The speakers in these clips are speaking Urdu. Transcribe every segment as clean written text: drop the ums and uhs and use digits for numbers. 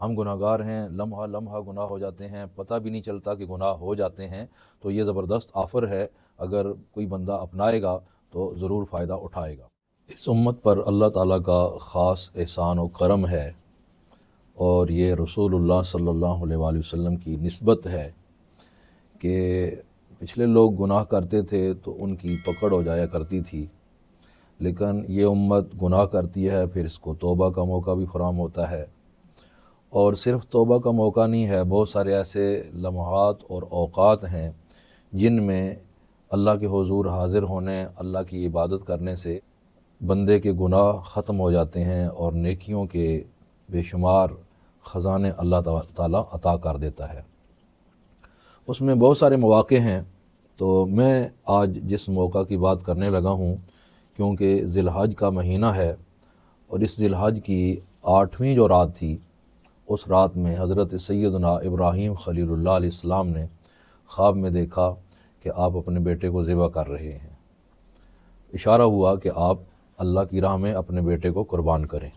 ہم گناہ گار ہیں، لمحہ لمحہ گناہ ہو جاتے ہیں، پتہ بھی نہیں چلتا کہ گناہ ہو جاتے ہیں۔ تو یہ زبردست آفر ہے، اگر کوئی بندہ اپنائے گا تو ضرور فائدہ اٹھائے گا۔ اس امت پر اللہ تعالیٰ کا خاص احسان و کرم ہے، اور یہ رسول اللہ صلی اللہ علیہ وآلہ وسلم کی نسبت ہے کہ پچھلے لوگ گناہ کرتے تھے تو ان کی پکڑ ہو جایا کرتی تھی، لیکن یہ امت گناہ کرتی ہے پھر اس کو توبہ کا موقع بھی فراہم ہوتا ہے، اور صرف توبہ کا موقع نہیں ہے، بہت سارے ایسے لمحات اور اوقات ہیں جن میں اللہ کے حضور حاضر ہونے، اللہ کی عبادت کرنے سے بندے کے گناہ ختم ہو جاتے ہیں اور نیکیوں کے بے شمار خزانے اللہ تعالیٰ عطا کر دیتا ہے۔ اس میں بہت سارے مواقع ہیں، تو میں آج جس موقع کی بات کرنے لگا ہوں، کیونکہ ذی الحج کا مہینہ ہے اور اس ذی الحج کی 8ویں جو رات تھی، اس رات میں حضرت سیدنا ابراہیم خلیل اللہ علیہ السلام نے خواب میں دیکھا کہ آپ اپنے بیٹے کو ذبح کر رہے ہیں۔ اشارہ ہوا کہ آپ اللہ کی راہ میں اپنے بیٹے کو قربان کریں۔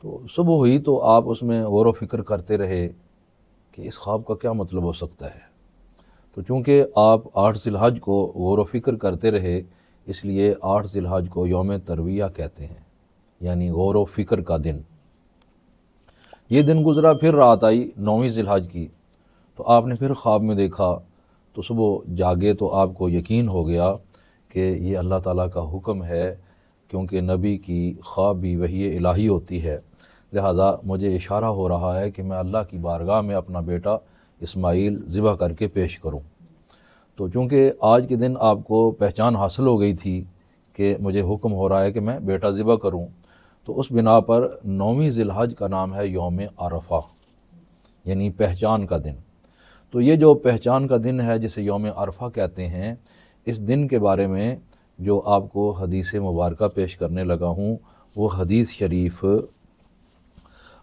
تو صبح ہوئی تو آپ اس میں غور و فکر کرتے رہے کہ اس خواب کا کیا مطلب ہو سکتا ہے۔ تو چونکہ آپ 8 ذی الحج کو غور و فکر کرتے رہے، اس لیے 8 ذی الحج کو یوم ترویہ کہتے ہیں، یعنی غور و فکر کا دن۔ یہ دن گزرا، پھر رات آئی 9ویں ذی الحج کی، تو آپ نے پھر خواب میں دیکھا، تو صبح جاگے تو آپ کو یقین ہو گیا کہ یہ اللہ تعالیٰ کا حکم ہے، کیونکہ نبی کی خواب بھی وحی الہی ہوتی ہے، لہذا مجھے اشارہ ہو رہا ہے کہ میں اللہ کی بارگاہ میں اپنا بیٹا اسماعیل ذبح کر کے پیش کروں۔ تو چونکہ آج کے دن آپ کو پہچان حاصل ہو گئی تھی کہ مجھے حکم ہو رہا ہے کہ میں بیٹا ذبح کروں، تو اس بنا پر 9ویں ذی الحج کا نام ہے یوم عرفہ، یعنی پہچان کا دن۔ تو یہ جو پہچان کا دن ہے جسے یوم عرفہ کہتے ہیں، اس دن کے بارے میں جو آپ کو حدیث مبارکہ پیش کرنے لگا ہوں، وہ حدیث شریف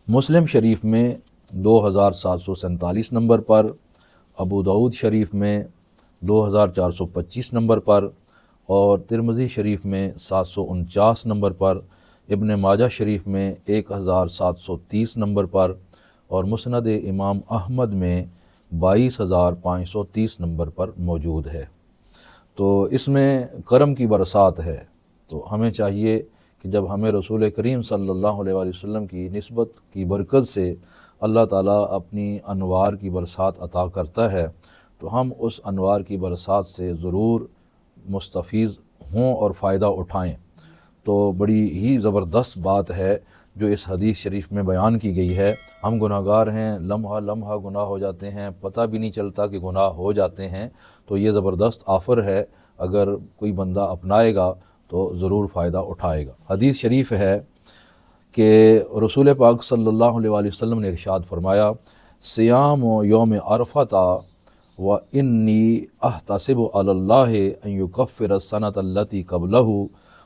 مسلم شریف میں 2747 نمبر پر، ابو داؤد شریف میں 2425 نمبر پر، اور ترمذی شریف میں 749 نمبر پر، ابن ماجہ شریف میں 1730 نمبر پر، اور مسند امام احمد میں 22530 نمبر پر موجود ہے۔ تو اس میں کرم کی برسات ہے، تو ہمیں چاہیے کہ جب ہمیں رسول کریم صلی اللہ علیہ وآلہ وسلم کی نسبت کی برکت سے اللہ تعالیٰ اپنی انوار کی برسات عطا کرتا ہے، تو ہم اس انوار کی برسات سے ضرور مستفیض ہوں اور فائدہ اٹھائیں۔ تو بڑی ہی زبردست بات ہے جو اس حدیث شریف میں بیان کی گئی ہے۔ ہم گناہ گار ہیں، لمحہ لمحہ گناہ ہو جاتے ہیں، پتہ بھی نہیں چلتا کہ گناہ ہو جاتے ہیں، تو یہ زبردست آفر ہے، اگر کوئی بندہ اپنائے گا تو ضرور فائدہ اٹھائے گا۔ حدیث شریف ہے کہ رسول پاک صلی اللہ علیہ وآلہ وسلم نے ارشاد فرمایا، صیام یوم عرفہ و انی احتسب علی اللہ ان یکفر السنۃ التی قبلہ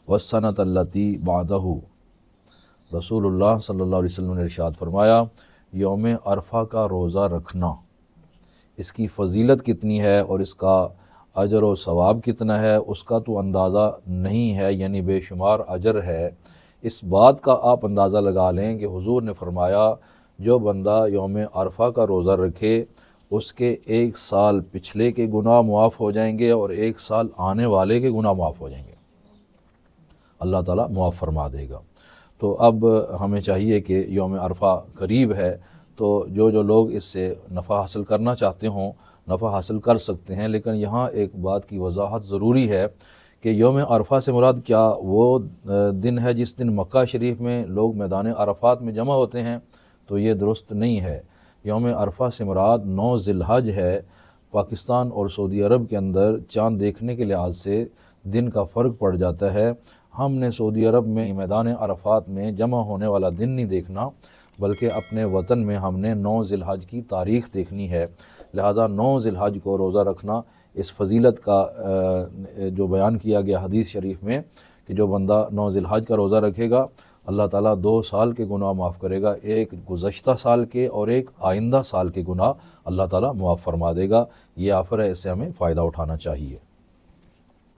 والسنۃ التی بعدہ۔ رسول اللہ صلی اللہ علیہ وسلم نے ارشاد فرمایا، یوم عرفہ کا روزہ رکھنا، اس کی فضیلت کتنی ہے اور اس کا اجر و ثواب کتنا ہے، اس کا تو اندازہ نہیں ہے، یعنی بے شمار اجر ہے۔ اس بات کا آپ اندازہ لگا لیں کہ حضور نے فرمایا، جو بندہ یوم عرفہ کا روزہ رکھے، اس کے 1 سال پچھلے کے گناہ معاف ہو جائیں گے اور 1 سال آنے والے کے گناہ معاف ہو جائیں گے، اللہ تعالیٰ معاف فرما دے گا۔ تو اب ہمیں چاہیے کہ یوم عرفہ قریب ہے، تو جو لوگ اس سے نفع حاصل کرنا چاہتے ہوں نفع حاصل کر سکتے ہیں، لیکن یہاں ایک بات کی وضاحت ضروری ہے کہ یوم عرفہ سے مراد کیا وہ دن ہے جس دن مکہ شریف میں لوگ میدان عرفات میں جمع ہوتے ہیں؟ تو یہ درست نہیں ہے۔ یوم عرفہ سے مراد 9 ذی الحج ہے۔ پاکستان اور سعودی عرب کے اندر چاند دیکھنے کے لحاظ سے دن کا فرق پڑ جاتا ہے۔ ہم نے سعودی عرب میں میدان عرفات میں جمع ہونے والا دن نہیں دیکھنا، بلکہ اپنے وطن میں ہم نے 9 ذی الحج کی تاریخ دیکھنی ہے، لہذا 9 ذی الحج کو روزہ رکھنا اس فضیلت کا جو بیان کیا گیا حدیث شریف میں کہ جو بندہ 9 ذی الحج کا روزہ رکھے گا، اللہ تعالیٰ 2 سال کے گناہ معاف کرے گا، ایک گزشتہ سال کے اور ایک آئندہ سال کے گناہ اللہ تعالیٰ معاف فرما دے گا۔ یہ آفر ہے، اس سے ہمیں فائدہ اٹھانا چاہیے۔